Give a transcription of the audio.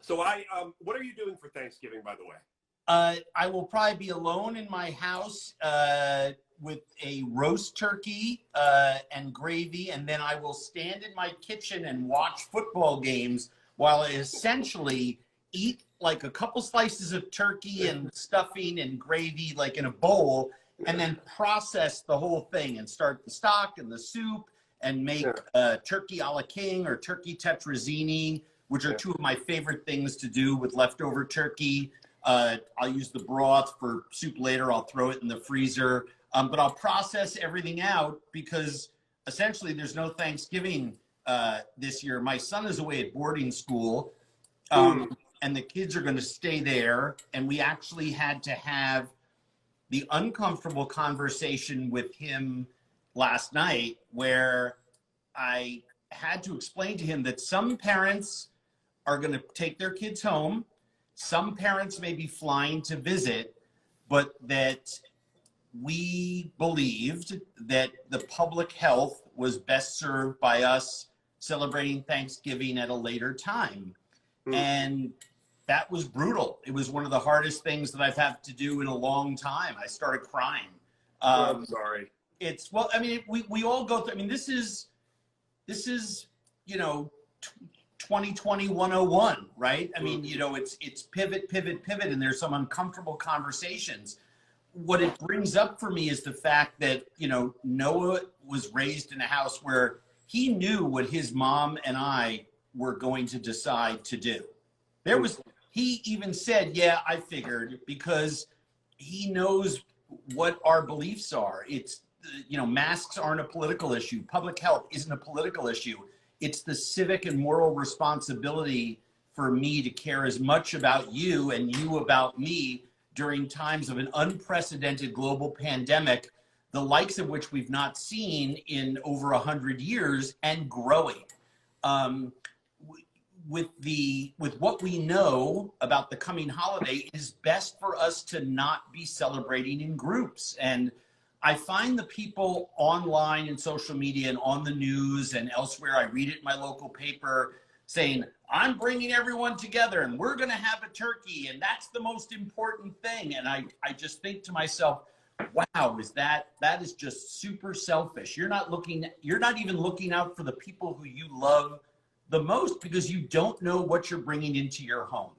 So what are you doing for Thanksgiving, by the way? I will probably be alone in my house with a roast turkey and gravy, and then I will stand in my kitchen and watch football games while I essentially eat like a couple slices of turkey and stuffing and gravy like in a bowl, and then process the whole thing and start the stock and the soup and make turkey a la king or turkey tetrazzini, which are two of my favorite things to do with leftover turkey. I'll use the broth for soup later. I'll throw it in the freezer. But I'll process everything out because essentially there's no Thanksgiving this year. My son is away at boarding school, and the kids are going to stay there. And we actually had to have the uncomfortable conversation with him last night where I had to explain to him that some parents are going to take their kids home. Some parents may be flying to visit, but that we believed that the public health was best served by us celebrating Thanksgiving at a later time. And that was brutal. It was one of the hardest things that I've had to do in a long time. I started crying. I'm sorry. It's, well, I mean, we all go through, I mean, this is, you know, 2020 101, right? I mean, you know, it's pivot, and there's some uncomfortable conversations. What it brings up for me is the fact that, you know, Noah was raised in a house where he knew what his mom and I were going to decide to do. He even said, yeah, I figured, because he knows what our beliefs are. It's, you know, masks aren't a political issue. Public health isn't a political issue. It's the civic and moral responsibility for me to care as much about you and you about me during times of an unprecedented global pandemic, the likes of which we've not seen in over 100 years and growing. With what we know about the coming holiday, it is best for us to not be celebrating in groups. And I find the people online and social media and on the news and elsewhere, I read it in my local paper, saying, I'm bringing everyone together and we're going to have a turkey and that's the most important thing. And I just think to myself, wow, that is just super selfish. You're not even looking out for the people who you love the most because you don't know what you're bringing into your home.